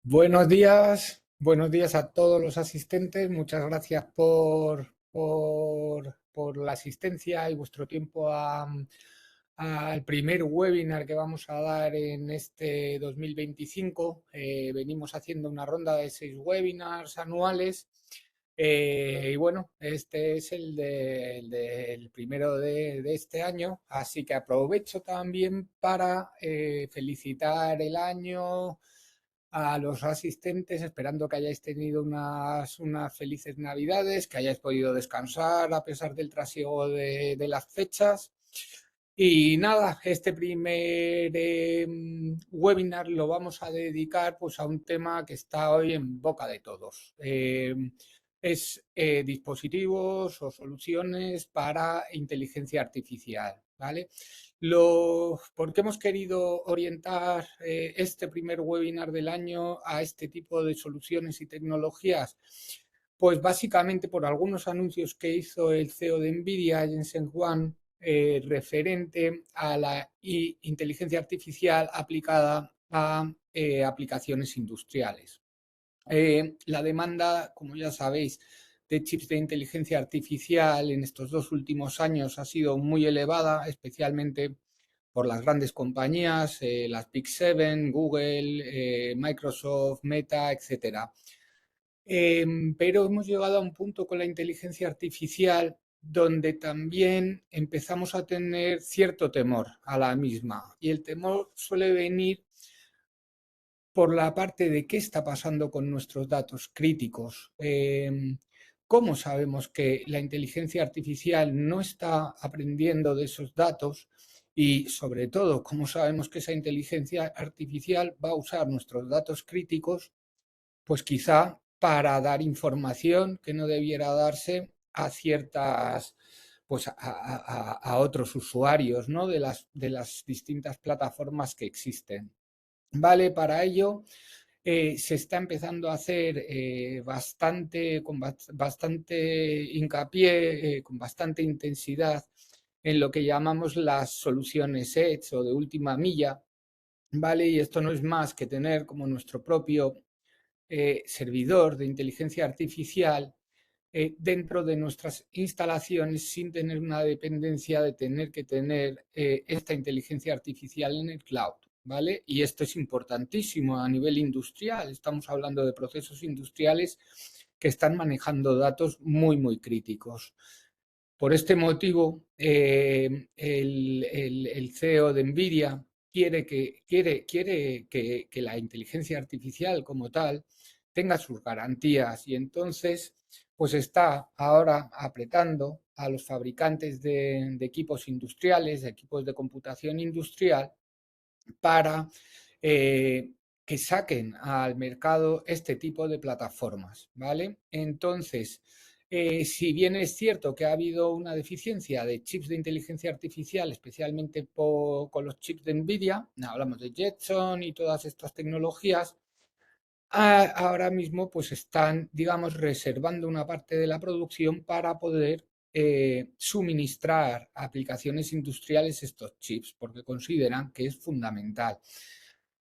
Buenos días a todos los asistentes. Muchas gracias por la asistencia y vuestro tiempo al primer webinar que vamos a dar en este 2025. Venimos haciendo una ronda de 6 webinars anuales. Y bueno, este es el primero de este año, así que aprovecho también para felicitar el año a los asistentes, esperando que hayáis tenido unas felices Navidades, que hayáis podido descansar a pesar del trasiego de las fechas. Y nada, este primer webinar lo vamos a dedicar pues, a un tema que está hoy en boca de todos. Es dispositivos o soluciones para inteligencia artificial, ¿vale? ¿Por qué hemos querido orientar este primer webinar del año a este tipo de soluciones y tecnologías? Pues básicamente por algunos anuncios que hizo el CEO de NVIDIA, Jensen Huang, referente a la inteligencia artificial aplicada a aplicaciones industriales. La demanda, como ya sabéis, de chips de inteligencia artificial en estos 2 últimos años ha sido muy elevada, especialmente por las grandes compañías, las Big Seven, Google, Microsoft, Meta, etcétera. Pero hemos llegado a un punto con la inteligencia artificial donde también empezamos a tener cierto temor a la misma. Y el temor suele venir por la parte de qué está pasando con nuestros datos críticos. ¿Cómo sabemos que la inteligencia artificial no está aprendiendo de esos datos? Y sobre todo, ¿cómo sabemos que esa inteligencia artificial va a usar nuestros datos críticos? Pues quizá para dar información que no debiera darse a ciertas, pues a otros usuarios, ¿no? De las distintas plataformas que existen. Vale, para ello se está empezando a hacer bastante hincapié, con bastante intensidad en lo que llamamos las soluciones Edge o de última milla, ¿vale? Y esto no es más que tener como nuestro propio servidor de inteligencia artificial dentro de nuestras instalaciones sin tener una dependencia de tener que tener esta inteligencia artificial en el cloud, ¿vale? Y esto es importantísimo a nivel industrial. Estamos hablando de procesos industriales que están manejando datos muy, muy críticos. Por este motivo, el CEO de NVIDIA quiere que la inteligencia artificial como tal tenga sus garantías y entonces pues está ahora apretando a los fabricantes de equipos industriales, de equipos de computación industrial, para eh, que saquen al mercado este tipo de plataformas, ¿vale? Entonces, si bien es cierto que ha habido una deficiencia de chips de inteligencia artificial, especialmente con los chips de NVIDIA, hablamos de Jetson y todas estas tecnologías, ahora mismo pues están, digamos, reservando una parte de la producción para poder suministrar a aplicaciones industriales estos chips, porque consideran que es fundamental.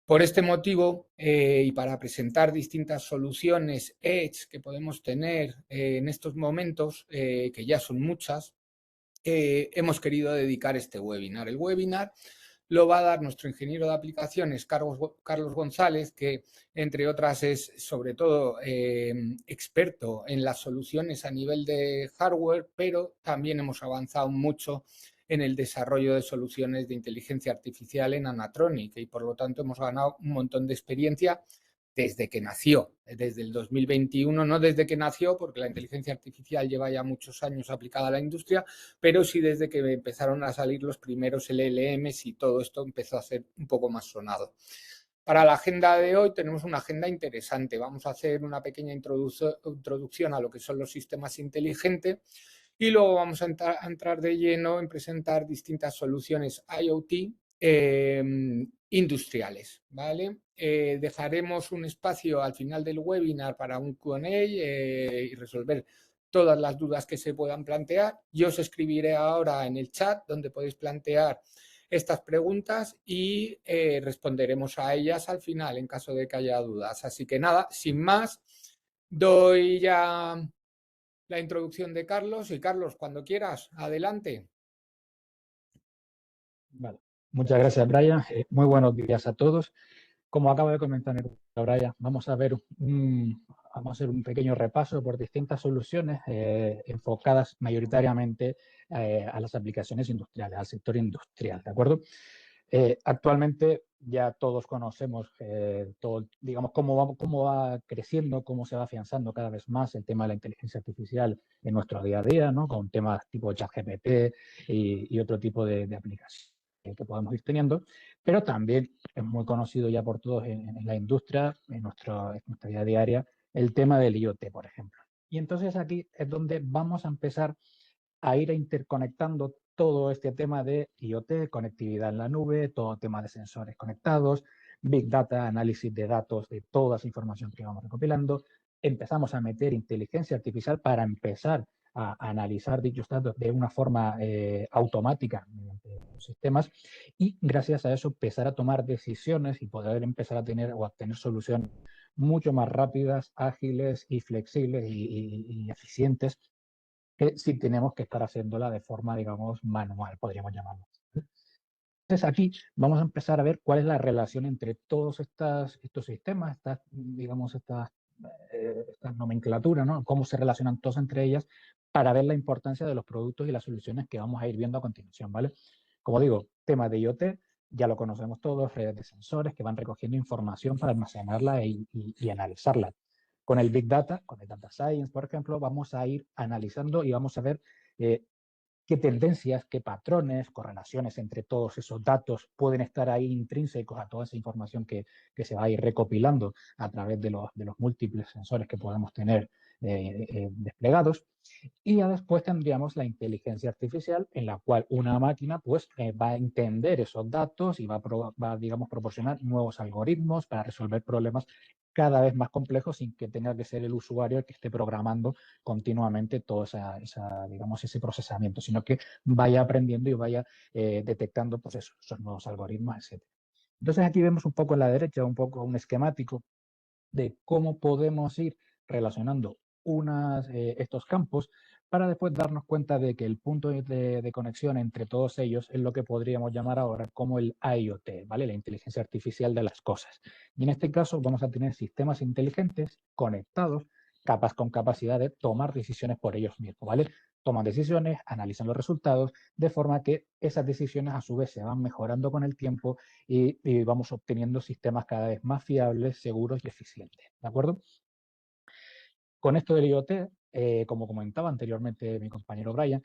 Por este motivo, y para presentar distintas soluciones Edge que podemos tener en estos momentos, que ya son muchas, hemos querido dedicar este webinar. El webinar lo va a dar nuestro ingeniero de aplicaciones, Carlos González, que entre otras es sobre todo experto en las soluciones a nivel de hardware, pero también hemos avanzado mucho en el desarrollo de soluciones de inteligencia artificial en Anatronic y por lo tanto hemos ganado un montón de experiencia desde que nació, desde el 2021, no desde que nació, porque la inteligencia artificial lleva ya muchos años aplicada a la industria, pero sí desde que empezaron a salir los primeros LLMs y todo esto empezó a ser un poco más sonado. Para la agenda de hoy tenemos una agenda interesante. Vamos a hacer una pequeña introducción a lo que son los sistemas inteligentes y luego vamos a entrar de lleno en presentar distintas soluciones IoT industriales, ¿vale? Dejaremos un espacio al final del webinar para un Q&A y resolver todas las dudas que se puedan plantear. Yo os escribiré ahora en el chat donde podéis plantear estas preguntas y responderemos a ellas al final en caso de que haya dudas. Así que nada, sin más, doy ya la introducción de Carlos y Carlos, cuando quieras, adelante. Vale. Muchas gracias, Brian. Muy buenos días a todos. Como acaba de comentar Brian, vamos a hacer un pequeño repaso por distintas soluciones enfocadas mayoritariamente a las aplicaciones industriales, al sector industrial, ¿de acuerdo? Actualmente ya todos conocemos digamos, cómo va creciendo, cómo se va afianzando cada vez más el tema de la inteligencia artificial en nuestro día a día, ¿no? Con temas tipo ChatGPT y otro tipo de aplicaciones que podemos ir teniendo, pero también es muy conocido ya por todos en la industria, en nuestra vida diaria, el tema del IoT, por ejemplo. Y entonces aquí es donde vamos a empezar a ir interconectando todo este tema de IoT, conectividad en la nube, todo tema de sensores conectados, Big Data, análisis de datos, de toda esa información que vamos recopilando. Empezamos a meter inteligencia artificial para empezar a analizar dichos datos de una forma automática mediante los sistemas y gracias a eso empezar a tomar decisiones y poder empezar a tener o a obtener soluciones mucho más rápidas, ágiles y flexibles y eficientes que si tenemos que estar haciéndola de forma, digamos, manual, podríamos llamarlo. Entonces aquí vamos a empezar a ver cuál es la relación entre todos estos sistemas, digamos, estas nomenclaturas, ¿no? Cómo se relacionan todos entre ellas para ver la importancia de los productos y las soluciones que vamos a ir viendo a continuación, ¿vale? Como digo, tema de IoT, ya lo conocemos todos, redes de sensores que van recogiendo información para almacenarla y analizarla. Con el Big Data, con el Data Science, por ejemplo, vamos a ir analizando y vamos a ver qué tendencias, qué patrones, correlaciones entre todos esos datos pueden estar ahí intrínsecos a toda esa información que se va a ir recopilando a través de los múltiples sensores que podemos tener desplegados. Y ya después tendríamos la inteligencia artificial en la cual una máquina pues, va a entender esos datos y va, digamos, proporcionar nuevos algoritmos para resolver problemas cada vez más complejos sin que tenga que ser el usuario el que esté programando continuamente todo digamos, ese procesamiento, sino que vaya aprendiendo y vaya detectando pues eso, esos nuevos algoritmos, etc. Entonces aquí vemos un poco en la derecha un poco un esquemático de cómo podemos ir relacionando estos campos para después darnos cuenta de que el punto de conexión entre todos ellos es lo que podríamos llamar ahora como el IoT, ¿vale? La inteligencia artificial de las cosas. Y en este caso vamos a tener sistemas inteligentes conectados, con capacidad de tomar decisiones por ellos mismos, ¿vale? Toman decisiones, analizan los resultados, de forma que esas decisiones a su vez se van mejorando con el tiempo y vamos obteniendo sistemas cada vez más fiables, seguros y eficientes, ¿de acuerdo? Con esto del IoT, como comentaba anteriormente mi compañero Brian,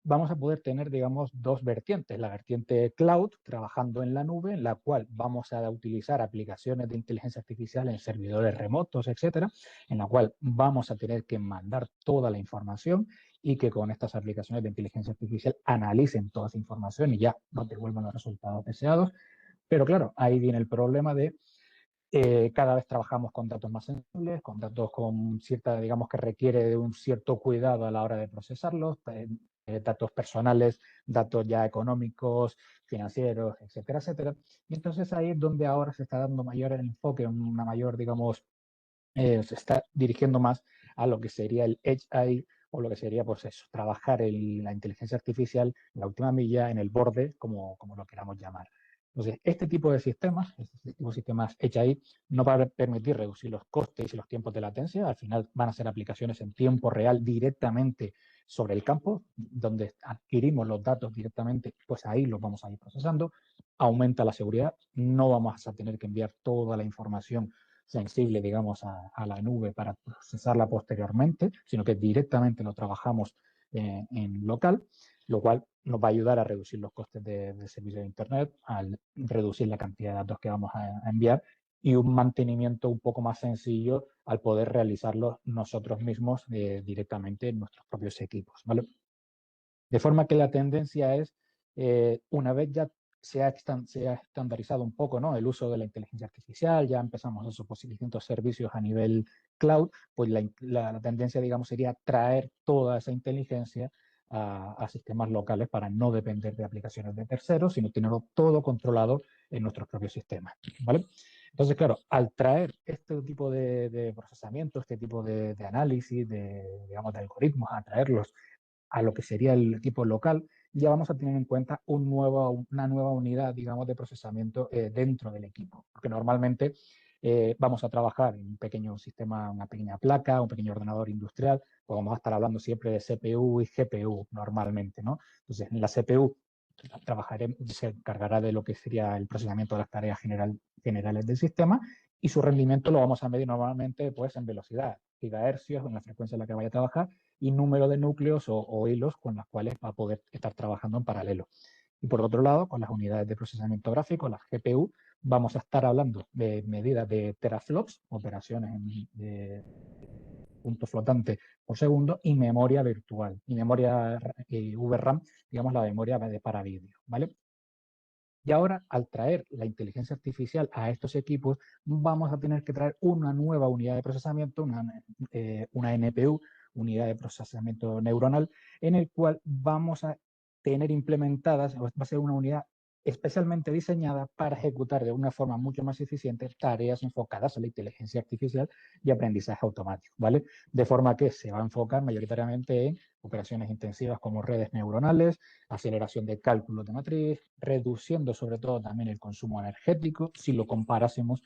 vamos a poder tener, digamos, dos vertientes. La vertiente cloud, trabajando en la nube, en la cual vamos a utilizar aplicaciones de inteligencia artificial en servidores remotos, etcétera, en la cual vamos a tener que mandar toda la información y que con estas aplicaciones de inteligencia artificial analicen toda esa información y ya nos devuelvan los resultados deseados. Pero claro, ahí viene el problema de cada vez trabajamos con datos más sensibles, con datos con cierta, digamos, que requiere de un cierto cuidado a la hora de procesarlos, datos personales, datos ya económicos, financieros, etcétera, etcétera. Y entonces ahí es donde ahora se está dando mayor el enfoque, una mayor, digamos, se está dirigiendo más a lo que sería el Edge AI o lo que sería, pues eso, trabajar la inteligencia artificial, la última milla, en el borde, como lo queramos llamar. Entonces, este tipo de sistemas, este tipo de sistemas Edge AI, no va a permitir reducir los costes y los tiempos de latencia. Al final van a ser aplicaciones en tiempo real directamente sobre el campo, donde adquirimos los datos directamente, pues ahí los vamos a ir procesando. Aumenta la seguridad, no vamos a tener que enviar toda la información sensible, digamos, a la nube para procesarla posteriormente, sino que directamente lo trabajamos en local, lo cual nos va a ayudar a reducir los costes de servicio de Internet, al reducir la cantidad de datos que vamos a enviar y un mantenimiento un poco más sencillo al poder realizarlo nosotros mismos directamente en nuestros propios equipos, ¿vale? De forma que la tendencia es, una vez ya se ha estandarizado un poco, ¿no?, el uso de la inteligencia artificial, ya empezamos esos distintos servicios a nivel cloud, pues la tendencia, digamos, sería traer toda esa inteligencia a sistemas locales para no depender de aplicaciones de terceros, sino tenerlo todo controlado en nuestros propios sistemas, ¿vale? Entonces, claro, al traer este tipo de procesamiento, este tipo de análisis, digamos, de algoritmos, a traerlos a lo que sería el equipo local, ya vamos a tener en cuenta una nueva unidad, digamos, de procesamiento dentro del equipo. Porque normalmente vamos a trabajar en un pequeño sistema, una pequeña placa, un pequeño ordenador industrial, pues vamos a estar hablando siempre de CPU y GPU normalmente, ¿no? Entonces, en la CPU se encargará de lo que sería el procesamiento de las tareas generales del sistema y su rendimiento lo vamos a medir normalmente pues, en velocidad, gigahercios, en la frecuencia en la que vaya a trabajar y número de núcleos o hilos con los cuales va a poder estar trabajando en paralelo. Y por otro lado, con las unidades de procesamiento gráfico, las GPU, vamos a estar hablando de medidas de teraflops, operaciones de punto flotante por segundo, y memoria virtual, y memoria VRAM, digamos la memoria para vídeo, ¿vale? Y ahora, al traer la inteligencia artificial a estos equipos, vamos a tener que traer una nueva unidad de procesamiento, una NPU, unidad de procesamiento neuronal, en el cual vamos a tener implementadas, va a ser una unidad especialmente diseñada para ejecutar de una forma mucho más eficiente tareas enfocadas a la inteligencia artificial y aprendizaje automático, ¿vale? De forma que se va a enfocar mayoritariamente en operaciones intensivas como redes neuronales, aceleración de cálculos de matriz, reduciendo sobre todo también el consumo energético, si lo comparásemos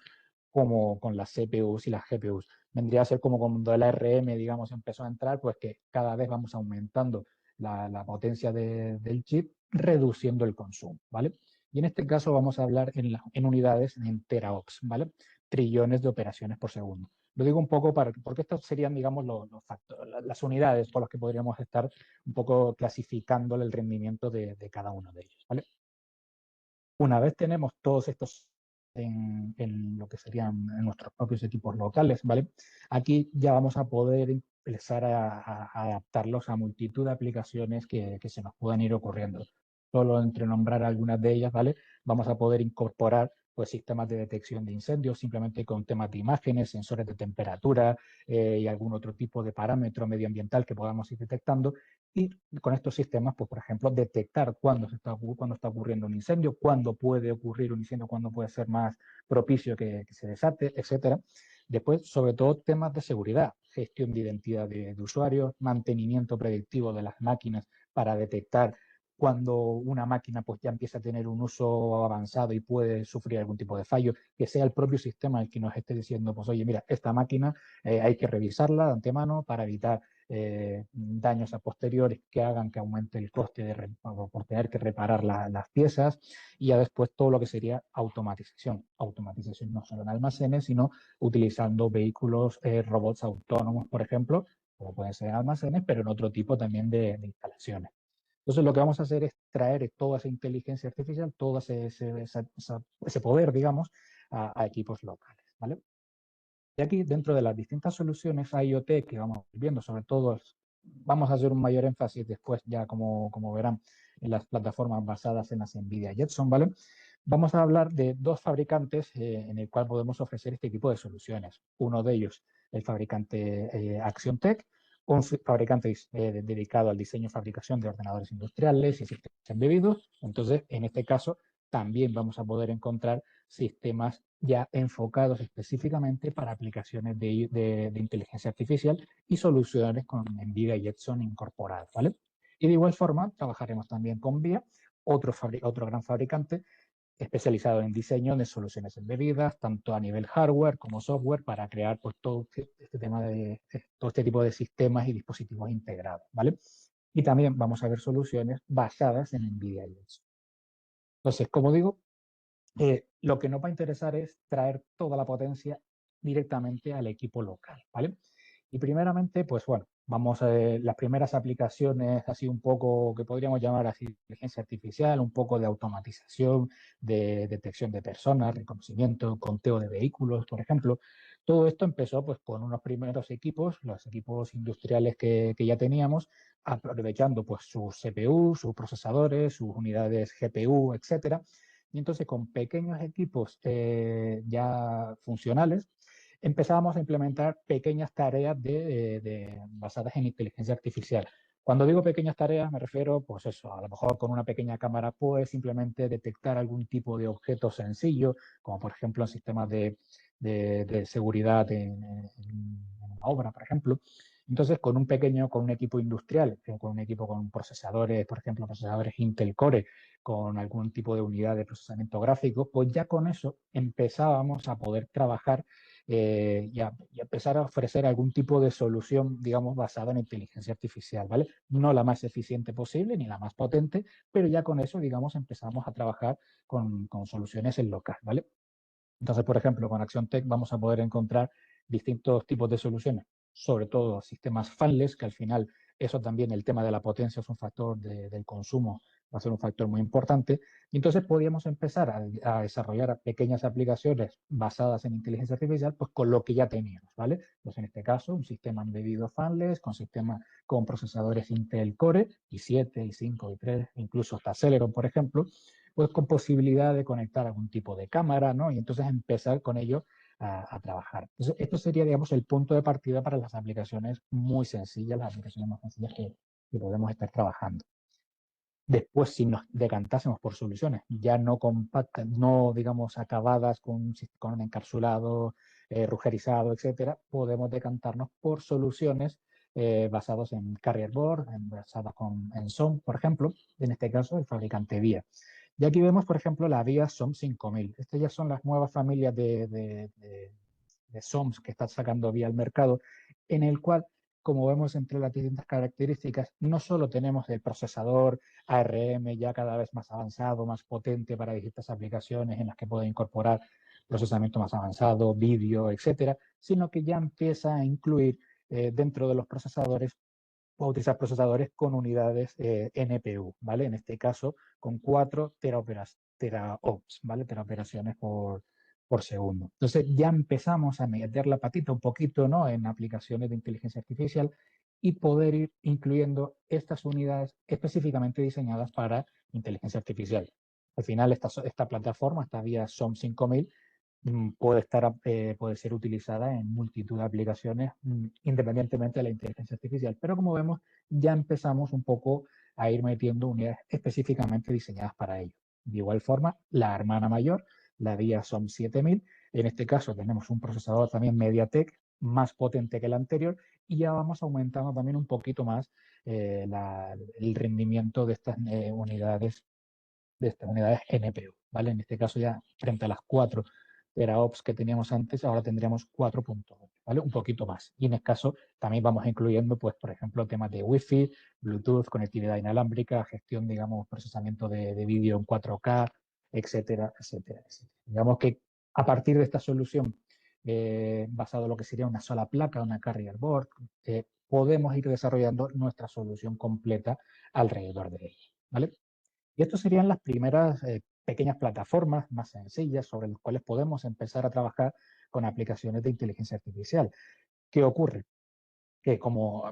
como con las CPUs y las GPUs. Vendría a ser como cuando el ARM, digamos, empezó a entrar, pues que cada vez vamos aumentando la potencia del chip, reduciendo el consumo, ¿vale? Y en este caso vamos a hablar en unidades en teraops, ¿vale? Trillones de operaciones por segundo. Lo digo un poco porque estos serían, digamos, los factores, las unidades por las que podríamos estar un poco clasificándole el rendimiento de cada uno de ellos, ¿vale? Una vez tenemos todos estos en lo que serían en nuestros propios equipos locales, ¿vale? Aquí ya vamos a poder empezar a adaptarlos a multitud de aplicaciones que se nos puedan ir ocurriendo. Solo entre nombrar algunas de ellas, ¿vale? Vamos a poder incorporar pues, sistemas de detección de incendios simplemente con temas de imágenes, sensores de temperatura y algún otro tipo de parámetro medioambiental que podamos ir detectando y con estos sistemas, pues, por ejemplo, detectar cuándo está ocurriendo un incendio, cuándo puede ocurrir un incendio, cuándo puede ser más propicio que se desate, etcétera. Después, sobre todo, temas de seguridad, gestión de identidad de usuarios, mantenimiento predictivo de las máquinas para detectar cuando una máquina pues ya empieza a tener un uso avanzado y puede sufrir algún tipo de fallo, que sea el propio sistema el que nos esté diciendo, pues oye, mira, esta máquina hay que revisarla de antemano para evitar daños a posteriores que hagan que aumente el coste por tener que reparar las piezas y ya después todo lo que sería automatización. Automatización no solo en almacenes, sino utilizando vehículos, robots autónomos, por ejemplo, como pueden ser en almacenes, pero en otro tipo también de instalaciones. Entonces, lo que vamos a hacer es traer toda esa inteligencia artificial, todo ese poder, digamos, a equipos locales, ¿vale? Y aquí, dentro de las distintas soluciones IoT que vamos viendo, sobre todo, vamos a hacer un mayor énfasis después, ya como verán, en las plataformas basadas en las NVIDIA Jetson, ¿vale? Vamos a hablar de dos fabricantes en el cual podemos ofrecer este tipo de soluciones. Uno de ellos, el fabricante ActionTech, un fabricante dedicado al diseño y fabricación de ordenadores industriales y sistemas embebidos. Entonces, en este caso, también vamos a poder encontrar sistemas ya enfocados específicamente para aplicaciones de inteligencia artificial y soluciones con NVIDIA Jetson incorporadas, ¿vale? Y de igual forma, trabajaremos también con VIA, otro gran fabricante especializado en diseño de soluciones embebidas, tanto a nivel hardware como software, para crear pues, todo todo este tipo de sistemas y dispositivos integrados, ¿vale? Y también vamos a ver soluciones basadas en NVIDIA Jetson. Entonces, como digo, lo que nos va a interesar es traer toda la potencia directamente al equipo local, ¿vale? Y primeramente, pues bueno, vamos a ver las primeras aplicaciones así un poco que podríamos llamar así inteligencia artificial, un poco de automatización, de detección de personas, reconocimiento, conteo de vehículos, por ejemplo. Todo esto empezó pues con unos primeros equipos, los equipos industriales que ya teníamos, aprovechando pues sus CPU, sus procesadores, sus unidades GPU, etcétera. Y entonces con pequeños equipos ya funcionales, empezábamos a implementar pequeñas tareas basadas en inteligencia artificial. Cuando digo pequeñas tareas me refiero, pues eso, a lo mejor con una pequeña cámara puedes simplemente detectar algún tipo de objeto sencillo, como por ejemplo en sistemas de seguridad en una obra, por ejemplo. Entonces, con un equipo industrial, con un equipo con procesadores, por ejemplo, procesadores Intel Core, con algún tipo de unidad de procesamiento gráfico, pues ya con eso empezábamos a poder trabajar y a empezar a ofrecer algún tipo de solución, digamos, basada en inteligencia artificial, ¿vale? No la más eficiente posible ni la más potente, pero ya con eso, digamos, empezamos a trabajar con soluciones en local, ¿vale? Entonces, por ejemplo, con Acción Tech vamos a poder encontrar distintos tipos de soluciones, sobre todo sistemas fanless, que al final eso también, el tema de la potencia es un factor del consumo, va a ser un factor muy importante. Y entonces podríamos empezar a desarrollar pequeñas aplicaciones basadas en inteligencia artificial, pues con lo que ya teníamos, ¿vale? Pues en este caso, un sistema embebido fanless, con procesadores Intel Core, i7, i5, i3, incluso hasta Celeron, por ejemplo, pues con posibilidad de conectar algún tipo de cámara, ¿no? Y entonces empezar con ello a trabajar. Entonces, esto sería, digamos, el punto de partida para las aplicaciones muy sencillas, las aplicaciones más sencillas que podemos estar trabajando. Después, si nos decantásemos por soluciones ya no compactas, no, digamos, acabadas con un encapsulado, rugerizado, etcétera, podemos decantarnos por soluciones basadas en carrier board, basadas en SOM, por ejemplo, en este caso el fabricante VIA. Y aquí vemos, por ejemplo, la VIA SOM 5000. Estas ya son las nuevas familias de SOMs que está sacando VIA al mercado, en el cual, como vemos entre las distintas características, no solo tenemos el procesador ARM ya cada vez más avanzado, más potente para distintas aplicaciones en las que puede incorporar procesamiento más avanzado, vídeo, etcétera, sino que ya empieza a incluir dentro de los procesadores o utilizar procesadores con unidades NPU, ¿vale? En este caso, con 4 teraops, ¿vale? Teraoperaciones por segundo. Entonces, ya empezamos a meter la patita un poquito, ¿no? En aplicaciones de inteligencia artificial y poder ir incluyendo estas unidades específicamente diseñadas para inteligencia artificial. Al final, esta plataforma, esta vía SOM 5000, puede ser utilizada en multitud de aplicaciones independientemente de la inteligencia artificial. Pero como vemos, ya empezamos un poco a ir metiendo unidades específicamente diseñadas para ello. De igual forma, la hermana mayor, la vía SOM 7000, en este caso tenemos un procesador también MediaTek más potente que el anterior y ya vamos aumentando también un poquito más el rendimiento de estas unidades NPU, ¿vale? En este caso ya frente a las 4 teraops que teníamos antes, ahora tendríamos 4.8, ¿vale? Un poquito más. Y en este caso también vamos incluyendo, pues, por ejemplo, temas de Wi-Fi, Bluetooth, conectividad inalámbrica, gestión, digamos, procesamiento de vídeo en 4K, etcétera, etcétera, etcétera. Digamos que a partir de esta solución, basado en lo que sería una sola placa, una carrier board, podemos ir desarrollando nuestra solución completa alrededor de ella, ¿vale? Y estas serían las primeras pequeñas plataformas más sencillas sobre las cuales podemos empezar a trabajar con aplicaciones de inteligencia artificial. ¿Qué ocurre? Que como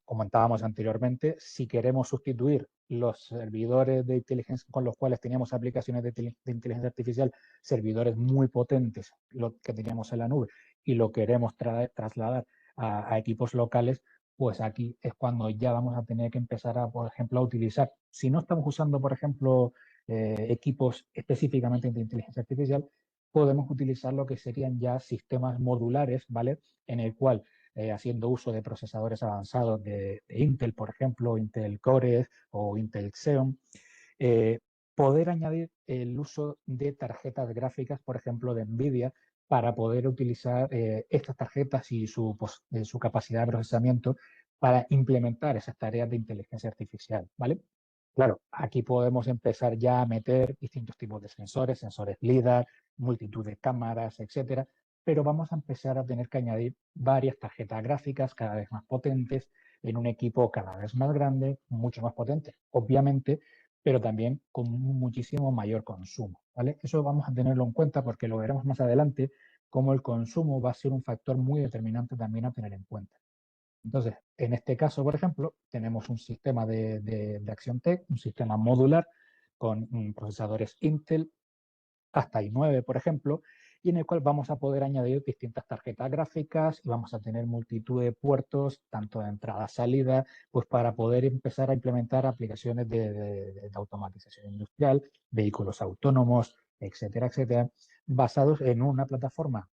comentábamos anteriormente, si queremos sustituir los servidores de inteligencia con los cuales teníamos aplicaciones de inteligencia artificial, servidores muy potentes, lo que teníamos en la nube, y lo queremos trasladar a equipos locales, pues aquí es cuando ya vamos a tener que empezar a, por ejemplo, a utilizar, si no estamos usando, por ejemplo, equipos específicamente de inteligencia artificial, podemos utilizar lo que serían ya sistemas modulares, ¿vale? En el cual haciendo uso de procesadores avanzados de Intel, por ejemplo, Intel Core o Intel Xeon, eh, poder añadir el uso de tarjetas gráficas, por ejemplo, de NVIDIA, para poder utilizar estas tarjetas y su capacidad de procesamiento para implementar esas tareas de inteligencia artificial, ¿vale? Claro, aquí podemos empezar ya a meter distintos tipos de sensores, sensores LIDAR, multitud de cámaras, etcétera, pero vamos a empezar a tener que añadir varias tarjetas gráficas cada vez más potentes en un equipo cada vez más grande, mucho más potente, obviamente, pero también con muchísimo mayor consumo, ¿vale? Eso vamos a tenerlo en cuenta porque lo veremos más adelante, cómo el consumo va a ser un factor muy determinante también a tener en cuenta. Entonces, en este caso, por ejemplo, tenemos un sistema de Acción Tech, un sistema modular con procesadores Intel hasta i9, por ejemplo, y en el cual vamos a poder añadir distintas tarjetas gráficas y vamos a tener multitud de puertos, tanto de entrada salida, pues para poder empezar a implementar aplicaciones de automatización industrial, vehículos autónomos, etcétera, etcétera, basados en una plataforma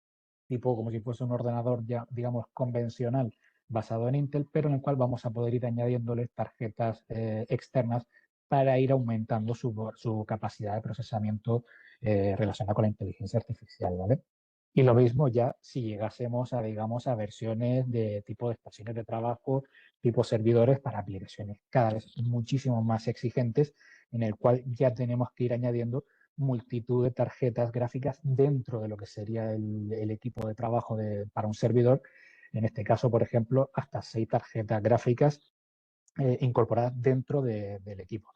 tipo como si fuese un ordenador ya, digamos, convencional basado en Intel, pero en el cual vamos a poder ir añadiéndole tarjetas externas para ir aumentando su capacidad de procesamiento relacionada con la inteligencia artificial, ¿vale? Y lo mismo ya si llegásemos a, digamos, a versiones de tipo de estaciones de trabajo, tipo servidores para aplicaciones cada vez muchísimo más exigentes, en el cual ya tenemos que ir añadiendo multitud de tarjetas gráficas dentro de lo que sería el equipo de trabajo para un servidor. En este caso, por ejemplo, hasta 6 tarjetas gráficas incorporadas dentro del equipo.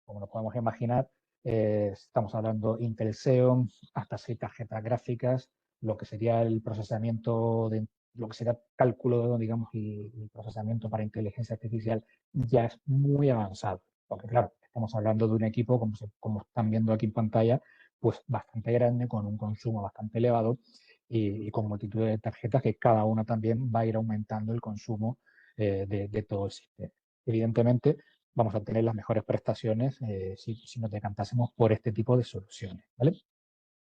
Como nos podemos imaginar, estamos hablando Intel Xeon, hasta 6 tarjetas gráficas, lo que sería el procesamiento de lo que será cálculo, digamos, y procesamiento para inteligencia artificial ya es muy avanzado. Porque claro, estamos hablando de un equipo, como están viendo aquí en pantalla, pues bastante grande, con un consumo bastante elevado y con multitud de tarjetas que cada una también va a ir aumentando el consumo de todo el sistema. Evidentemente, vamos a tener las mejores prestaciones si nos decantásemos por este tipo de soluciones, ¿vale?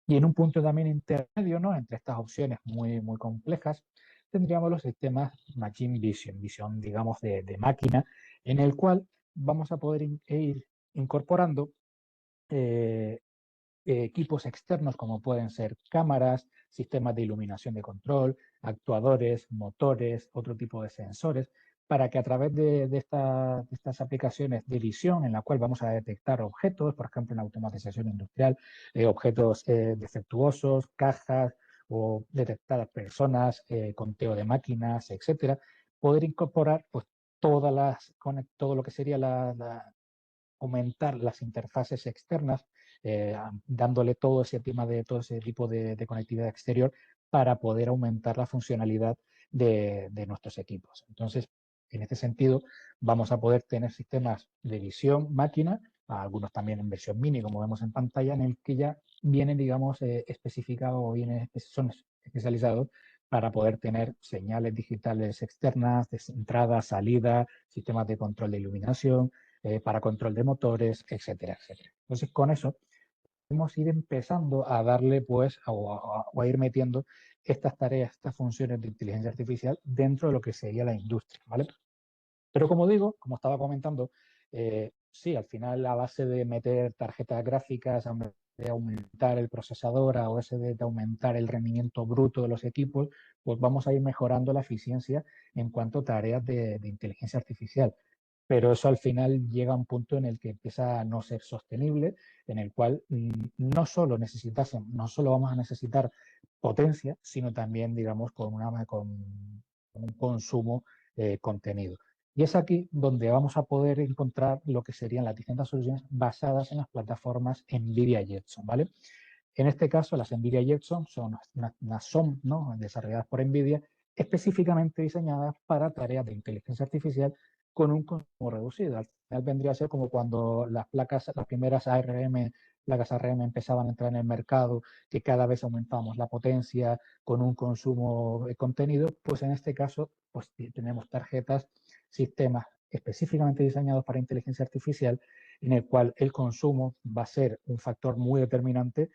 Y en un punto también intermedio, ¿no? Entre estas opciones muy, muy complejas, tendríamos los sistemas Machine Vision, visión, digamos, de máquina, en el cual vamos a poder ir incorporando eh, equipos externos como pueden ser cámaras, sistemas de iluminación de control, actuadores, motores, otro tipo de sensores, para que a través de estas aplicaciones de visión en la cual vamos a detectar objetos, por ejemplo en automatización industrial, objetos defectuosos, cajas o detectar personas, conteo de máquinas, etcétera, poder incorporar pues todo lo que sería aumentar las interfaces externas, dándole todo ese tipo de conectividad exterior para poder aumentar la funcionalidad de nuestros equipos. Entonces, en este sentido, vamos a poder tener sistemas de visión máquina, algunos también en versión mini, como vemos en pantalla, en el que ya vienen, digamos, especificados o son especializados para poder tener señales digitales externas, de entrada, salida, sistemas de control de iluminación, para control de motores, etcétera, etcétera. Entonces, con eso podemos ir empezando a darle, pues, o a ir metiendo estas tareas, estas funciones de inteligencia artificial dentro de lo que sería la industria, ¿vale? Pero como digo, como estaba comentando, sí, al final a base de meter tarjetas gráficas, de aumentar el procesador, a base de aumentar el rendimiento bruto de los equipos, pues vamos a ir mejorando la eficiencia en cuanto a tareas de inteligencia artificial. Pero eso al final llega a un punto en el que empieza a no ser sostenible, en el cual no solo vamos a necesitar potencia, sino también, digamos, con un consumo contenido. Y es aquí donde vamos a poder encontrar lo que serían las distintas soluciones basadas en las plataformas NVIDIA Jetson, ¿vale? En este caso, las NVIDIA Jetson son unas SOM, ¿no? Desarrolladas por NVIDIA, específicamente diseñadas para tareas de inteligencia artificial con un consumo reducido. Al final vendría a ser como cuando las primeras ARM, placas ARM empezaban a entrar en el mercado, que cada vez aumentábamos la potencia con un consumo contenido, pues en este caso pues tenemos tarjetas, sistemas específicamente diseñados para inteligencia artificial, en el cual el consumo va a ser un factor muy determinante,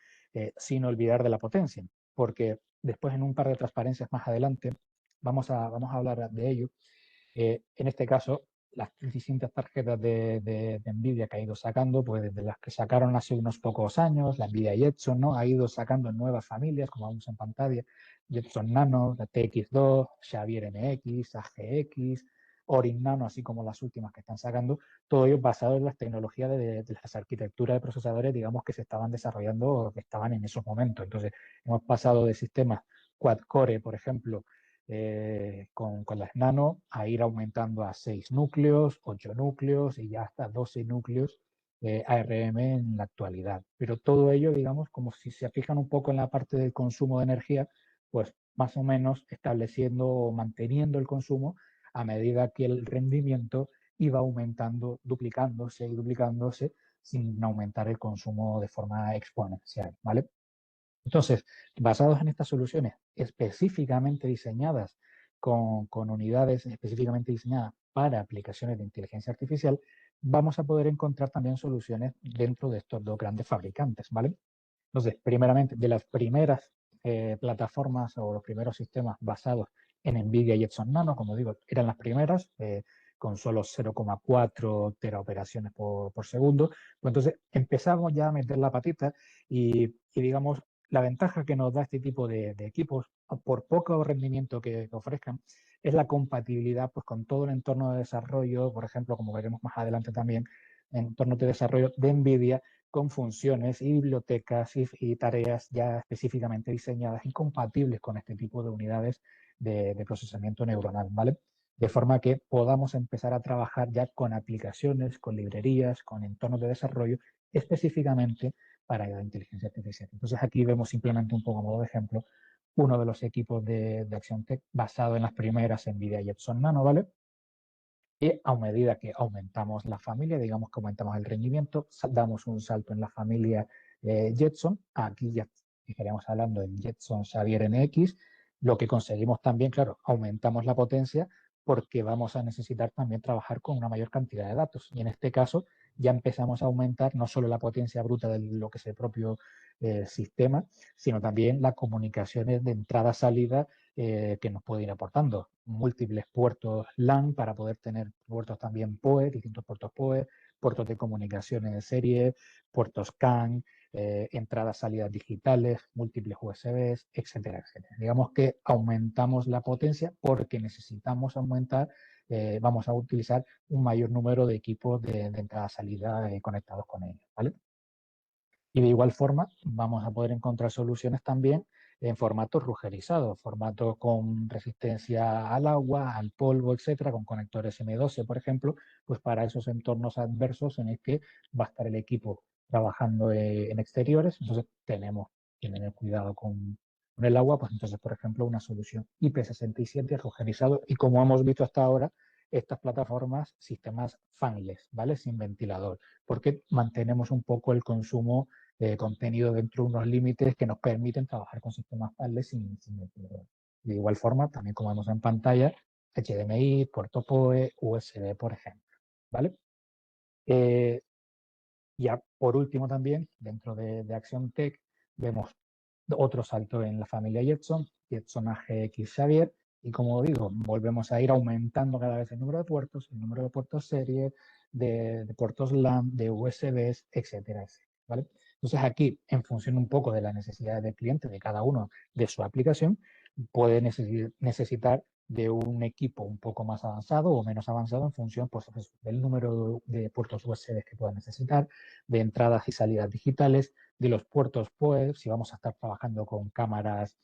sin olvidar de la potencia, porque después en un par de transparencias más adelante vamos a hablar de ello. En este caso, las distintas tarjetas de NVIDIA que ha ido sacando, pues desde las que sacaron hace unos pocos años, la NVIDIA Jetson, ¿no? Ha ido sacando nuevas familias, como vemos en pantalla, Jetson Nano, la TX2, Xavier MX, AGX, Orin Nano, así como las últimas que están sacando, todo ello basado en las tecnologías de las arquitecturas de procesadores, digamos, que se estaban desarrollando o que estaban en esos momentos. Entonces, hemos pasado de sistemas quad-core, por ejemplo, con las nano a ir aumentando a 6 núcleos, 8 núcleos y ya hasta 12 núcleos ARM en la actualidad. Pero todo ello, digamos, como si se fijan un poco en la parte del consumo de energía, pues más o menos estableciendo o manteniendo el consumo a medida que el rendimiento iba aumentando, duplicándose y duplicándose sin aumentar el consumo de forma exponencial, ¿vale? Entonces, basados en estas soluciones específicamente diseñadas con unidades específicamente diseñadas para aplicaciones de inteligencia artificial, vamos a poder encontrar también soluciones dentro de estos dos grandes fabricantes, ¿vale? Entonces, primeramente, de las primeras plataformas o los primeros sistemas basados en NVIDIA y Jetson Nano, como digo, eran las primeras, con solo 0,4 teraoperaciones por segundo. Pues entonces empezamos ya a meter la patita y digamos, la ventaja que nos da este tipo de equipos, por poco rendimiento que ofrezcan, es la compatibilidad pues, con todo el entorno de desarrollo, por ejemplo, como veremos más adelante también, entorno de desarrollo de NVIDIA, con funciones y bibliotecas y tareas ya específicamente diseñadas y compatibles con este tipo de unidades de procesamiento neuronal, ¿vale? De forma que podamos empezar a trabajar ya con aplicaciones, con librerías, con entornos de desarrollo específicamente para la inteligencia artificial. Entonces aquí vemos simplemente un poco a modo de ejemplo uno de los equipos de Axion Tech basado en las primeras NVIDIA Jetson Nano, ¿vale? Y a medida que aumentamos la familia, digamos que aumentamos el rendimiento, damos un salto en la familia Jetson. Aquí ya estaríamos hablando en Jetson Xavier NX. Lo que conseguimos también, claro, aumentamos la potencia porque vamos a necesitar también trabajar con una mayor cantidad de datos. Y en este caso ya empezamos a aumentar no solo la potencia bruta de lo que es el propio sistema, sino también las comunicaciones de entrada-salida que nos puede ir aportando. Múltiples puertos LAN para poder tener puertos también PoE, distintos puertos PoE, puertos de comunicaciones de serie, puertos CAN, entradas, salidas digitales, múltiples USBs, etcétera, etcétera. Digamos que aumentamos la potencia porque necesitamos aumentar, vamos a utilizar un mayor número de equipos de entrada-salida conectados con ellos, ¿vale? Y de igual forma vamos a poder encontrar soluciones también en formatos rugerizados, formatos con resistencia al agua, al polvo, etcétera, con conectores M12, por ejemplo, pues para esos entornos adversos en el que va a estar el equipo trabajando en exteriores, entonces tenemos que tener cuidado con el agua, pues entonces, por ejemplo, una solución IP67 rugerizado y como hemos visto hasta ahora, estas plataformas, sistemas fanless, ¿vale? Sin ventilador, porque mantenemos un poco el consumo contenido dentro de unos límites que nos permiten trabajar con sistemas fanless sin ventilador. De igual forma, también como vemos en pantalla, HDMI, puerto PoE, USB, por ejemplo, ¿vale? Eh, ya por último también, dentro de Axion Tech, vemos otro salto en la familia Jetson, Jetson AGX Xavier, y como digo, volvemos a ir aumentando cada vez el número de puertos, el número de puertos serie, de puertos LAN, de USBs, etcétera, etcétera, ¿vale? Entonces aquí, en función un poco de las necesidades del cliente, de cada uno de su aplicación, puede necesitar de un equipo un poco más avanzado o menos avanzado en función pues, del número de puertos USB que pueda necesitar, de entradas y salidas digitales, de los puertos PoE, si vamos a estar trabajando con cámaras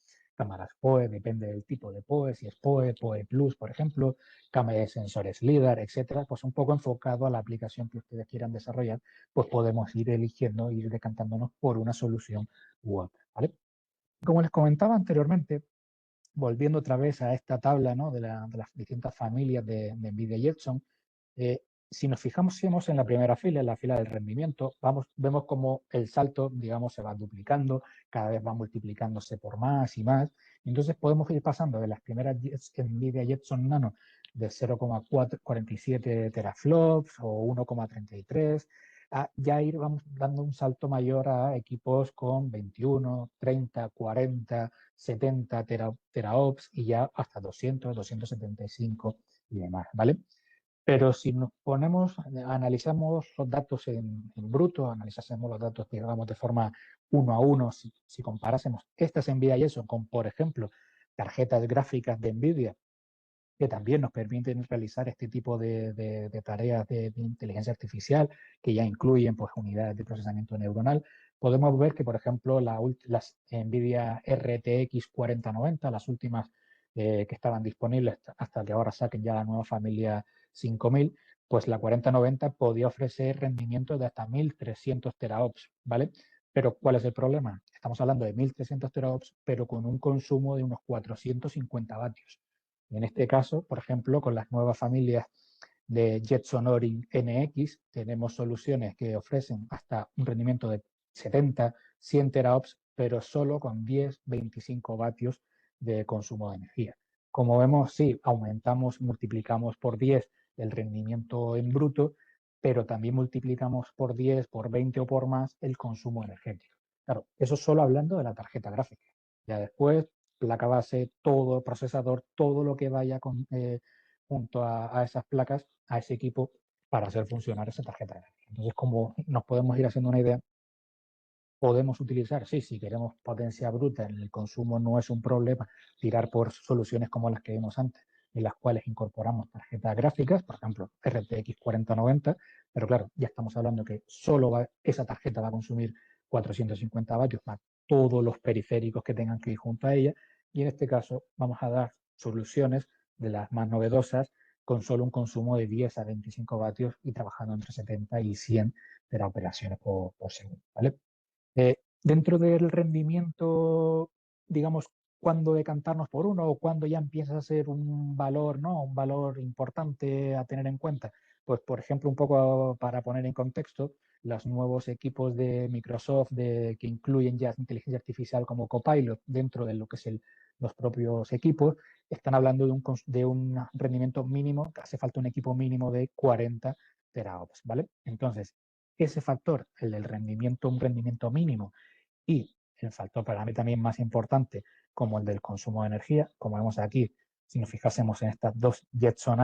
PoE, depende del tipo de PoE, si es PoE, PoE Plus, por ejemplo, cámaras de sensores LIDAR, etcétera, pues un poco enfocado a la aplicación que ustedes quieran desarrollar, pues podemos ir eligiendo, ir decantándonos por una solución u otra, ¿vale? Como les comentaba anteriormente, volviendo otra vez a esta tabla, ¿no? de las distintas familias de NVIDIA Jetson, si nos fijamos en la primera fila, en la fila del rendimiento, vemos como el salto, digamos, se va duplicando, cada vez va multiplicándose por más y más. Entonces podemos ir pasando de las primeras NVIDIA Jetson Nano de 0,47 teraflops o 1,33 a ya ir vamos dando un salto mayor a equipos con 21, 30, 40, 70 teraops y ya hasta 200, 275 y demás, ¿vale? Pero si nos ponemos, analizamos los datos en bruto, analizásemos los datos, digamos, de forma uno a uno, si comparásemos estas NVIDIA y eso con, por ejemplo, tarjetas gráficas de NVIDIA, que también nos permiten realizar este tipo de tareas de inteligencia artificial, que ya incluyen pues, unidades de procesamiento neuronal, podemos ver que, por ejemplo, las NVIDIA RTX 4090, las últimas que estaban disponibles hasta que ahora saquen ya la nueva familia 5000, pues la 4090 podía ofrecer rendimiento de hasta 1300 teraops, ¿vale? Pero ¿cuál es el problema? Estamos hablando de 1300 teraops, pero con un consumo de unos 450 vatios. En este caso, por ejemplo, con las nuevas familias de Jetson Orin NX, tenemos soluciones que ofrecen hasta un rendimiento de 70, 100 teraops pero solo con 10-25 vatios de consumo de energía. Como vemos, sí, aumentamos, multiplicamos por 10 el rendimiento en bruto, pero también multiplicamos por 10, por 20 o por más el consumo energético. Claro, eso solo hablando de la tarjeta gráfica. Ya después, placa base, todo, procesador, todo lo que vaya junto a esas placas, a ese equipo, para hacer funcionar esa tarjeta gráfica. Entonces, como nos podemos ir haciendo una idea, podemos utilizar, sí, si queremos potencia bruta en el consumo no es un problema, tirar por soluciones como las que vimos antes, en las cuales incorporamos tarjetas gráficas, por ejemplo, RTX 4090, pero claro, ya estamos hablando que esa tarjeta va a consumir 450 vatios más todos los periféricos que tengan que ir junto a ella, y en este caso vamos a dar soluciones de las más novedosas con solo un consumo de 10 a 25 vatios y trabajando entre 70 y 100 teraoperaciones por segundo, ¿vale? Dentro del rendimiento, digamos, cuándo decantarnos por uno o cuándo ya empieza a ser un valor, ¿no? Un valor importante a tener en cuenta. Pues, por ejemplo, un poco para poner en contexto, los nuevos equipos de Microsoft que incluyen ya inteligencia artificial como Copilot dentro de lo que es los propios equipos, están hablando de un rendimiento mínimo, que hace falta un equipo mínimo de 40 teraops, ¿vale? Entonces, ese factor, el del rendimiento, un rendimiento mínimo, y el factor para mí también más importante, como el del consumo de energía, como vemos aquí, si nos fijásemos en estas dos Jetson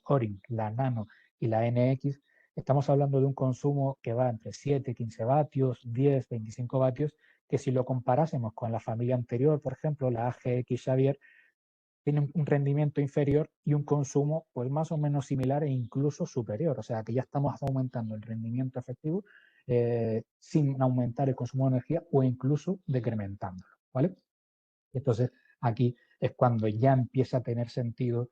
Orin, la Nano y la NX, estamos hablando de un consumo que va entre 7, 15 vatios, 10, 25 vatios, que si lo comparásemos con la familia anterior, por ejemplo, la AGX Xavier, tiene un rendimiento inferior y un consumo pues más o menos similar e incluso superior. O sea que ya estamos aumentando el rendimiento efectivo sin aumentar el consumo de energía o incluso decrementándolo, ¿vale? Entonces aquí es cuando ya empieza a tener sentido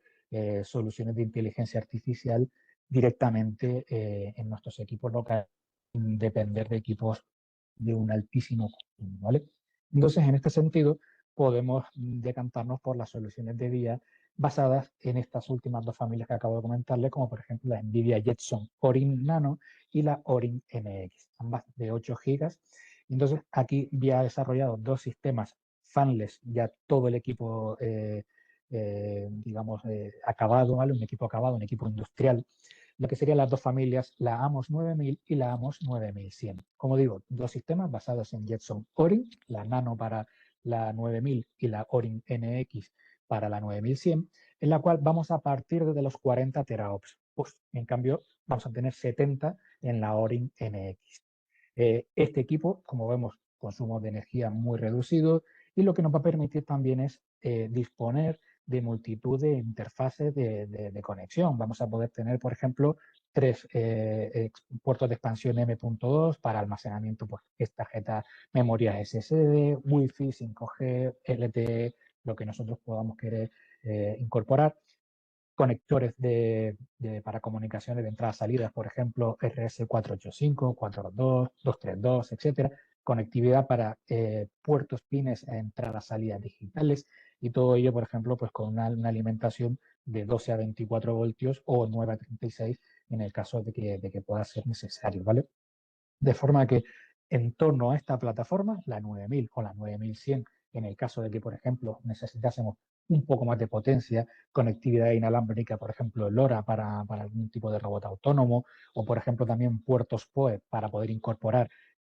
soluciones de inteligencia artificial directamente en nuestros equipos locales, sin depender de equipos de un altísimo consumo, ¿vale? Entonces, en este sentido, podemos decantarnos por las soluciones de día basadas en estas últimas dos familias que acabo de comentarle, como por ejemplo la NVIDIA Jetson Orin Nano y la Orin NX, ambas de 8 GB. Entonces, aquí ya he desarrollado dos sistemas fanless, ya todo el equipo, digamos, acabado, ¿vale? Un equipo acabado, un equipo industrial, lo que serían las dos familias, la AMOS 9000 y la AMOS 9100. Como digo, dos sistemas basados en Jetson Orin, la Nano para la 9000 y la Orin NX para la 9100, en la cual vamos a partir de los 40 teraops. Pues, en cambio, vamos a tener 70 en la Orin NX. Este equipo, como vemos, consumo de energía muy reducido y lo que nos va a permitir también es disponer de multitud de interfaces de conexión. Vamos a poder tener, por ejemplo, tres puertos de expansión M.2 para almacenamiento, pues, tarjeta, memoria SSD, Wi-Fi, 5G, LTE, lo que nosotros podamos querer incorporar, conectores para comunicaciones de entradas-salidas, por ejemplo, RS485, 422, 232, etcétera, conectividad para puertos pines, entradas-salidas digitales, y todo ello, por ejemplo, pues con una alimentación de 12 a 24 voltios o 9 a 36 en el caso de que pueda ser necesario, ¿vale? De forma que en torno a esta plataforma, la 9000 o la 9100, en el caso de que, por ejemplo, necesitásemos un poco más de potencia, conectividad inalámbrica, por ejemplo, LoRa para algún tipo de robot autónomo, o por ejemplo también puertos PoE para poder incorporar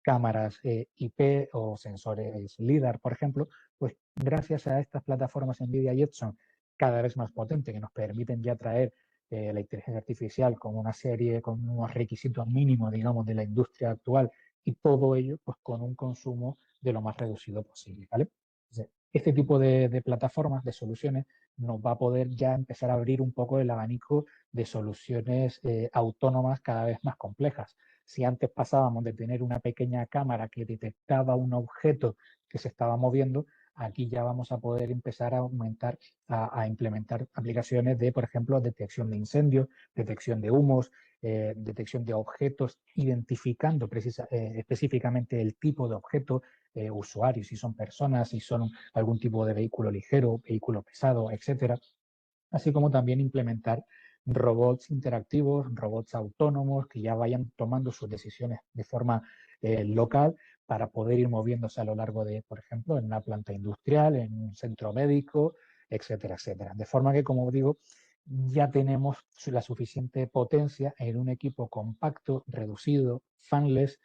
cámaras IP o sensores LIDAR, por ejemplo, pues gracias a estas plataformas NVIDIA Jetson cada vez más potentes que nos permiten ya traer la inteligencia artificial con una serie, con unos requisitos mínimos, digamos, de la industria actual y todo ello pues con un consumo de lo más reducido posible, ¿vale? Entonces, este tipo de plataformas, de soluciones, nos va a poder ya empezar a abrir un poco el abanico de soluciones autónomas cada vez más complejas. Si antes pasábamos de tener una pequeña cámara que detectaba un objeto que se estaba moviendo, aquí ya vamos a poder empezar a aumentar, a implementar aplicaciones de, por ejemplo, detección de incendios, detección de humos, detección de objetos, identificando específicamente el tipo de objeto, usuarios, si son personas, si son algún tipo de vehículo ligero, vehículo pesado, etcétera. Así como también implementar robots interactivos, robots autónomos que ya vayan tomando sus decisiones de forma local para poder ir moviéndose a lo largo de, por ejemplo, en una planta industrial, en un centro médico, etcétera, etcétera. De forma que, como digo, ya tenemos la suficiente potencia en un equipo compacto, reducido, fanless,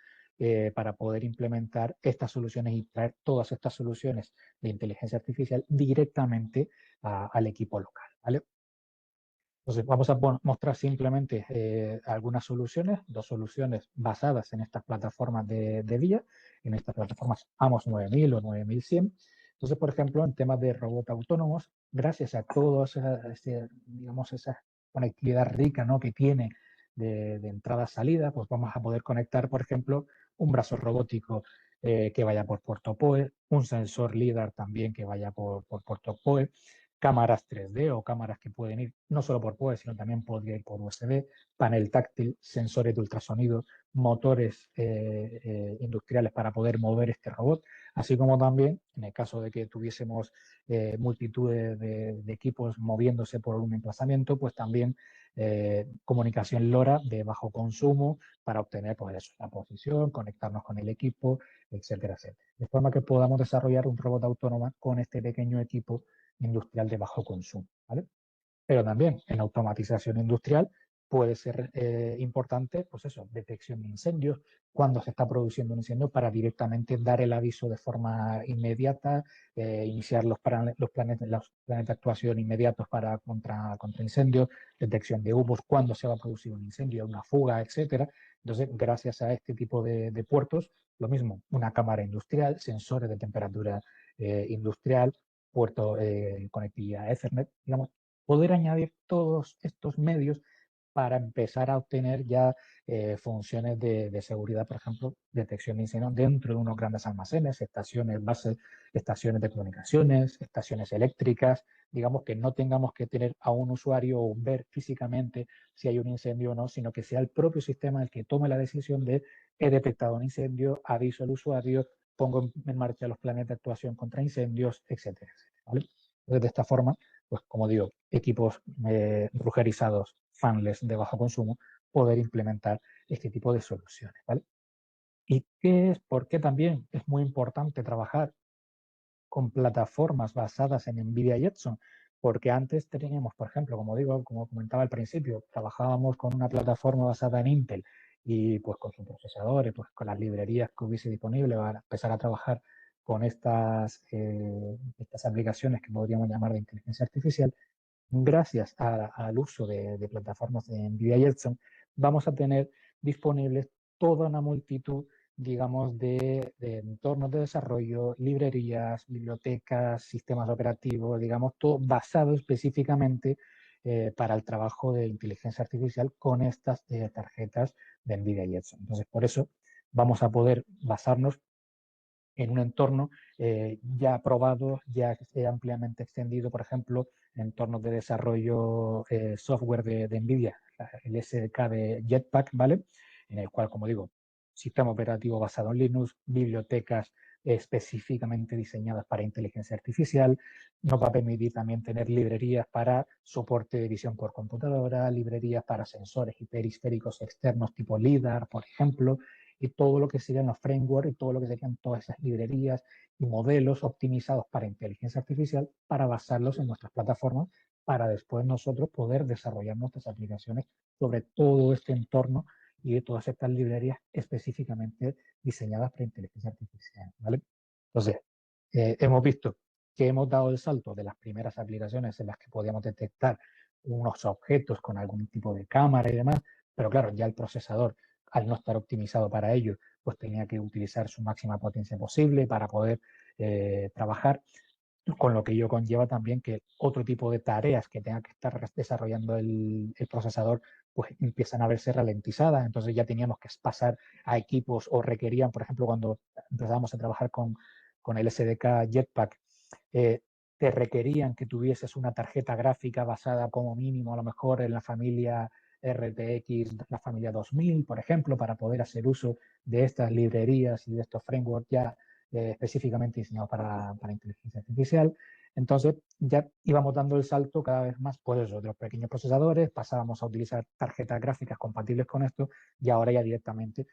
para poder implementar estas soluciones y traer todas estas soluciones de inteligencia artificial directamente al equipo local, ¿vale? Entonces, vamos a mostrar simplemente algunas soluciones, dos soluciones basadas en estas plataformas de vía, en estas plataformas AMOS 9000 o 9100. Entonces, por ejemplo, en temas de robots autónomos, gracias a toda digamos, esa conectividad rica, ¿no?, que tiene de entrada-salida, pues vamos a poder conectar, por ejemplo, un brazo robótico que vaya por puerto PoE, un sensor LiDAR también que vaya por puerto PoE, cámaras 3D o cámaras que pueden ir no solo por PoE, sino también podría ir por USB, panel táctil, sensores de ultrasonido, motores industriales para poder mover este robot, así como también, en el caso de que tuviésemos multitud de equipos moviéndose por un emplazamiento, pues también comunicación LoRa de bajo consumo para obtener, pues eso, la posición, conectarnos con el equipo, etcétera, etcétera. De forma que podamos desarrollar un robot autónomo con este pequeño equipo industrial de bajo consumo, ¿vale? Pero también en automatización industrial puede ser importante, pues eso, detección de incendios, cuando se está produciendo un incendio para directamente dar el aviso de forma inmediata, iniciar los planes de actuación inmediatos para contra incendios, detección de humos, cuando se va a producir un incendio, una fuga, etcétera. Entonces, gracias a este tipo de puertos, lo mismo, una cámara industrial, sensores de temperatura industrial, puerto conectividad Ethernet, digamos, poder añadir todos estos medios para empezar a obtener ya funciones de seguridad, por ejemplo, detección de incendios dentro de unos grandes almacenes, estaciones base, estaciones de comunicaciones, estaciones eléctricas, digamos que no tengamos que tener a un usuario o ver físicamente si hay un incendio o no, sino que sea el propio sistema el que tome la decisión de he detectado un incendio, aviso al usuario, pongo en marcha los planes de actuación contra incendios, etcétera, etcétera, ¿vale? Entonces, de esta forma, pues como digo, equipos rugerizados, fanless de bajo consumo, poder implementar este tipo de soluciones, ¿vale? ¿Y qué es? ¿Por qué también es muy importante trabajar con plataformas basadas en NVIDIA Jetson? Porque antes teníamos, por ejemplo, como digo, como comentaba al principio, trabajábamos con una plataforma basada en Intel y pues con sus procesadores, pues con las librerías que hubiese disponible para empezar a trabajar con estas aplicaciones que podríamos llamar de inteligencia artificial. Gracias al uso de plataformas de NVIDIA Jetson, vamos a tener disponibles toda una multitud, digamos, de entornos de desarrollo, librerías, bibliotecas, sistemas operativos, digamos, todo basado específicamente para el trabajo de inteligencia artificial con estas tarjetas de NVIDIA Jetson. Entonces, por eso vamos a poder basarnos en un entorno ya probado, ya ampliamente extendido, por ejemplo, entornos de desarrollo software de NVIDIA, el SDK de Jetpack, ¿vale? En el cual, como digo, sistema operativo basado en Linux, bibliotecas específicamente diseñadas para inteligencia artificial, nos va a permitir también tener librerías para soporte de visión por computadora, librerías para sensores y periféricos externos tipo LiDAR, por ejemplo, y todo lo que serían los frameworks y todo lo que serían todas esas librerías y modelos optimizados para inteligencia artificial para basarlos en nuestras plataformas para después nosotros poder desarrollar nuestras aplicaciones sobre todo este entorno y de todas estas librerías específicamente diseñadas para inteligencia artificial, ¿vale? Entonces, hemos visto que hemos dado el salto de las primeras aplicaciones en las que podíamos detectar unos objetos con algún tipo de cámara y demás, pero claro, ya el procesador al no estar optimizado para ello, pues tenía que utilizar su máxima potencia posible para poder trabajar, con lo que ello conlleva también que otro tipo de tareas que tenga que estar desarrollando el procesador, pues empiezan a verse ralentizadas, entonces ya teníamos que pasar a equipos o requerían, por ejemplo, cuando empezábamos a trabajar con el SDK Jetpack, eh, te requerían que tuvieses una tarjeta gráfica basada como mínimo a lo mejor en la familia RTX, la familia 2000, por ejemplo, para poder hacer uso de estas librerías y de estos frameworks ya específicamente diseñados para inteligencia artificial. Entonces ya íbamos dando el salto cada vez más, pues eso, de los pequeños procesadores, pasábamos a utilizar tarjetas gráficas compatibles con esto y ahora ya directamente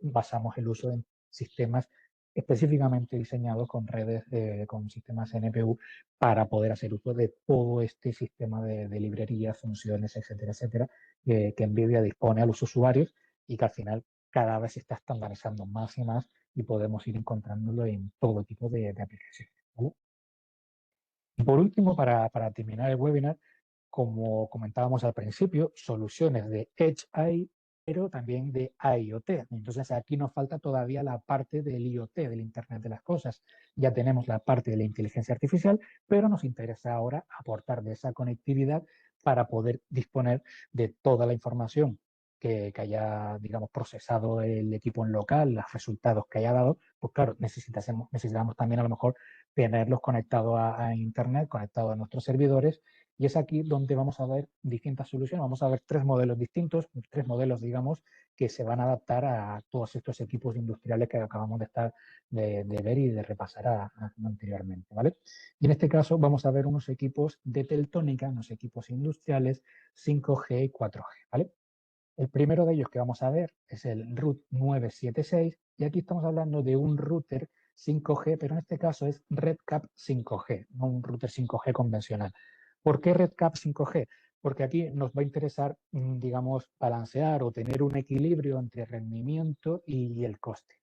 basamos el uso en sistemas específicamente diseñados con redes, con sistemas NPU para poder hacer uso de todo este sistema de librerías, funciones, etcétera, etcétera, que NVIDIA dispone a los usuarios y que al final cada vez se está estandarizando más y más y podemos ir encontrándolo en todo tipo de aplicaciones, ¿vale? Y por último, para terminar el webinar, como comentábamos al principio, soluciones de Edge AI, pero también de IoT. Entonces aquí nos falta todavía la parte del IoT, del Internet de las Cosas. Ya tenemos la parte de la inteligencia artificial, pero nos interesa ahora aportar de esa conectividad para poder disponer de toda la información que haya, digamos, procesado el equipo en local, los resultados que haya dado. Pues claro, necesitamos también a lo mejor tenerlos conectados a Internet, conectados a nuestros servidores, y es aquí donde vamos a ver distintas soluciones. Vamos a ver tres modelos distintos, tres modelos, digamos, que se van a adaptar a todos estos equipos industriales que acabamos de ver y de repasar anteriormente, ¿vale? Y en este caso vamos a ver unos equipos de Teltónica, unos equipos industriales 5G y 4G, ¿vale? El primero de ellos que vamos a ver es el RUT 976 y aquí estamos hablando de un router 5G, pero en este caso es RedCap 5G, no un router 5G convencional. ¿Por qué RedCap 5G? Porque aquí nos va a interesar, digamos, balancear o tener un equilibrio entre rendimiento y el coste.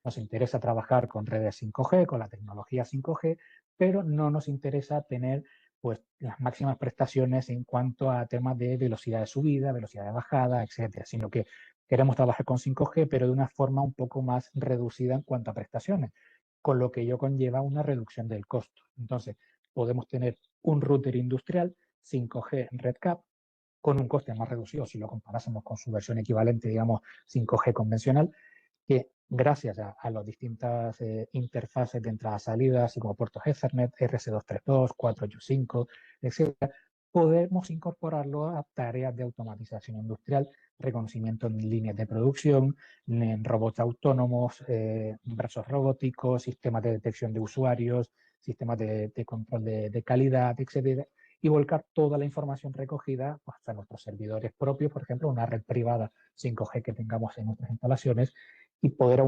Nos interesa trabajar con redes 5G, con la tecnología 5G, pero no nos interesa tener pues las máximas prestaciones en cuanto a temas de velocidad de subida, velocidad de bajada, etcétera, sino que queremos trabajar con 5G, pero de una forma un poco más reducida en cuanto a prestaciones, con lo que ello conlleva una reducción del costo. Entonces, podemos tener un router industrial 5G RedCap con un coste más reducido si lo comparásemos con su versión equivalente, digamos, 5G convencional, que gracias a las distintas interfaces de entrada-salida, así como puertos Ethernet, RS232, 485, etcétera, podemos incorporarlo a tareas de automatización industrial, reconocimiento en líneas de producción, en robots autónomos, brazos robóticos, sistemas de detección de usuarios, sistemas de control de calidad, etcétera, y volcar toda la información recogida hasta nuestros servidores propios, por ejemplo, una red privada 5G que tengamos en nuestras instalaciones, y poder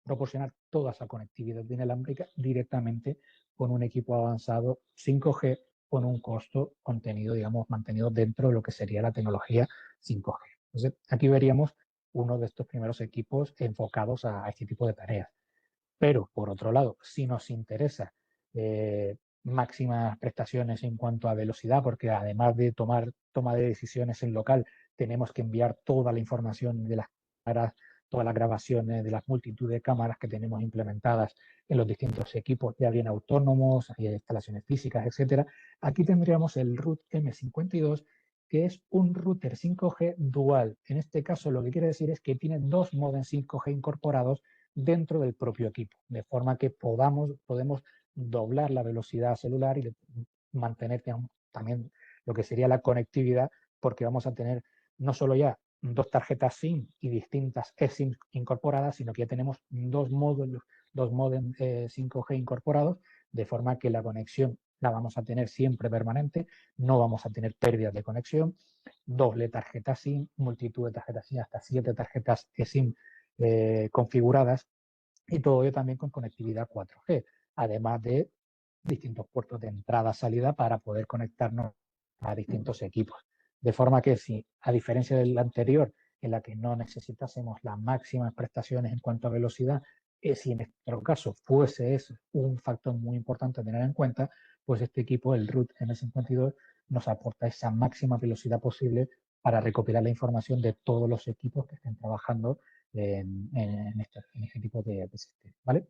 proporcionar toda esa conectividad inalámbrica directamente con un equipo avanzado 5G con un costo contenido, digamos, mantenido dentro de lo que sería la tecnología 5G. Entonces, aquí veríamos uno de estos primeros equipos enfocados a este tipo de tareas. Pero, por otro lado, si nos interesa máximas prestaciones en cuanto a velocidad, porque además de toma de decisiones en local, tenemos que enviar toda la información de las cámaras, todas las grabaciones de las multitud de cámaras que tenemos implementadas en los distintos equipos, ya bien autónomos, instalaciones físicas, etcétera. Aquí tendríamos el RUT M52, que es un router 5G dual. En este caso, lo que quiere decir es que tiene dos modems 5G incorporados dentro del propio equipo, de forma que podemos doblar la velocidad celular y mantener también lo que sería la conectividad, porque vamos a tener no solo ya dos tarjetas SIM y distintas eSIM incorporadas, sino que ya tenemos dos módulos, dos modems 5G incorporados, de forma que la conexión la vamos a tener siempre permanente, no vamos a tener pérdidas de conexión, doble tarjeta SIM, multitud de tarjetas SIM, hasta 7 tarjetas eSIM configuradas, y todo ello también con conectividad 4G, además de distintos puertos de entrada-salida para poder conectarnos a distintos equipos. De forma que si, a diferencia del anterior, en la que no necesitásemos las máximas prestaciones en cuanto a velocidad, si en nuestro caso fuese eso un factor muy importante a tener en cuenta, pues este equipo, el RUT M52, nos aporta esa máxima velocidad posible para recopilar la información de todos los equipos que estén trabajando en este tipo de sistema, ¿vale?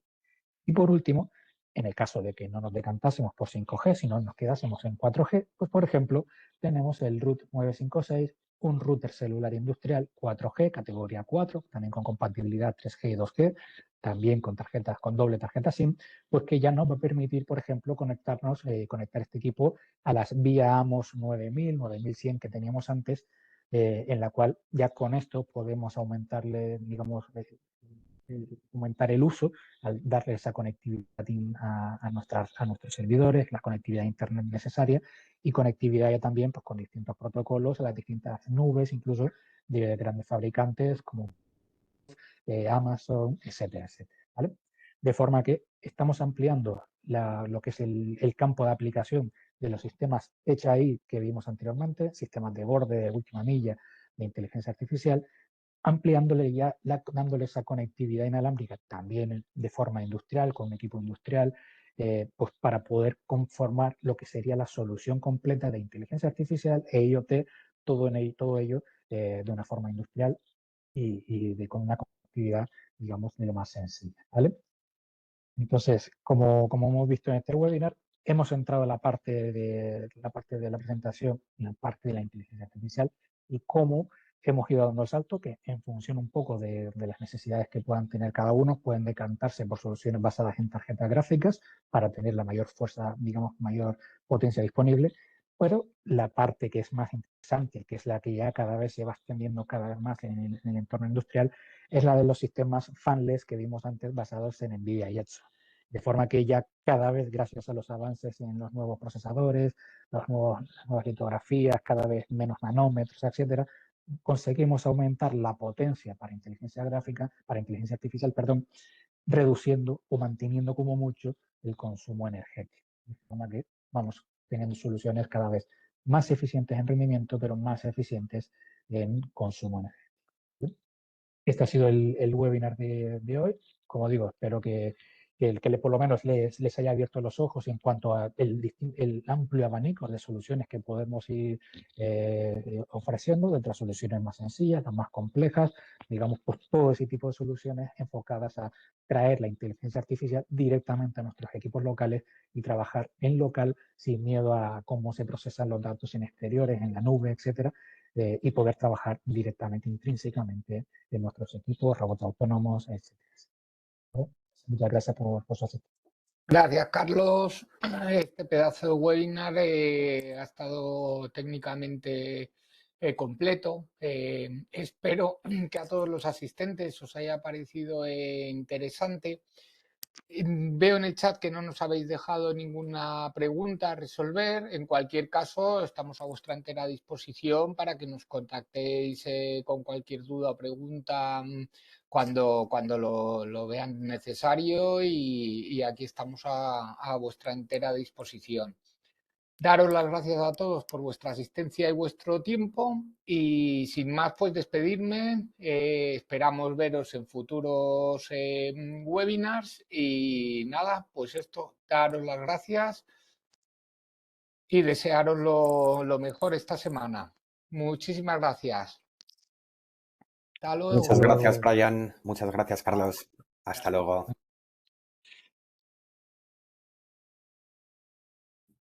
Y por último, en el caso de que no nos decantásemos por 5G, sino nos quedásemos en 4G, pues por ejemplo, tenemos el RUT 956, un router celular industrial 4G, categoría 4, también con compatibilidad 3G y 2G, también con tarjetas, con doble tarjeta SIM, pues que ya nos va a permitir, por ejemplo, conectar este equipo a las vía AMOS 9000, 9100 que teníamos antes, en la cual ya con esto podemos aumentarle, digamos, aumentar el uso al darle esa conectividad a nuestros servidores, la conectividad a Internet necesaria y conectividad ya también pues, con distintos protocolos a las distintas nubes, incluso de grandes fabricantes como Amazon, etcétera, etcétera. ¿Vale? de forma que estamos ampliando lo que es el campo de aplicación de los sistemas HAI que vimos anteriormente, sistemas de borde, de última milla, de inteligencia artificial, ampliándole ya, dándole esa conectividad inalámbrica también de forma industrial, con un equipo industrial, pues para poder conformar lo que sería la solución completa de inteligencia artificial e IoT, todo ello de una forma industrial con una conectividad, digamos, de lo más sencilla, ¿vale? Entonces, como hemos visto en este webinar, hemos entrado en la parte de la presentación, en la parte de la inteligencia artificial y cómo hemos ido dando el salto, que en función un poco de las necesidades que puedan tener cada uno, pueden decantarse por soluciones basadas en tarjetas gráficas para tener la mayor fuerza, digamos, mayor potencia disponible, pero la parte que es más interesante, que es la que ya cada vez se va extendiendo cada vez más en el entorno industrial, es la de los sistemas fanless que vimos antes basados en NVIDIA y Edson. De forma que ya cada vez, gracias a los avances en los nuevos procesadores, las nuevas litografías, cada vez menos nanómetros, etcétera, conseguimos aumentar la potencia para inteligencia gráfica, para inteligencia artificial, perdón, reduciendo o manteniendo como mucho el consumo energético. De forma que vamos teniendo soluciones cada vez más eficientes en rendimiento, pero más eficientes en consumo energético. Este ha sido el webinar de hoy. Como digo, espero que por lo menos les haya abierto los ojos en cuanto a el amplio abanico de soluciones que podemos ir ofreciendo, desde las soluciones más sencillas, las más complejas, digamos, pues todo ese tipo de soluciones enfocadas a traer la inteligencia artificial directamente a nuestros equipos locales y trabajar en local sin miedo a cómo se procesan los datos en exteriores, en la nube, etcétera, y poder trabajar directamente, intrínsecamente en nuestros equipos, robots autónomos, etcétera. Muchas gracias por su asistencia. Gracias, Carlos. Este pedazo de webinar ha estado técnicamente completo. Espero que a todos los asistentes os haya parecido interesante. Veo en el chat que no nos habéis dejado ninguna pregunta a resolver. En cualquier caso, estamos a vuestra entera disposición para que nos contactéis con cualquier duda o pregunta cuando lo vean necesario y aquí estamos a vuestra entera disposición. Daros las gracias a todos por vuestra asistencia y vuestro tiempo y sin más pues despedirme. Esperamos veros en futuros webinars y nada, pues esto, daros las gracias y desearos lo mejor esta semana. Muchísimas gracias. Hasta Muchas luego. gracias, Brian. Muchas gracias, Carlos. Hasta luego.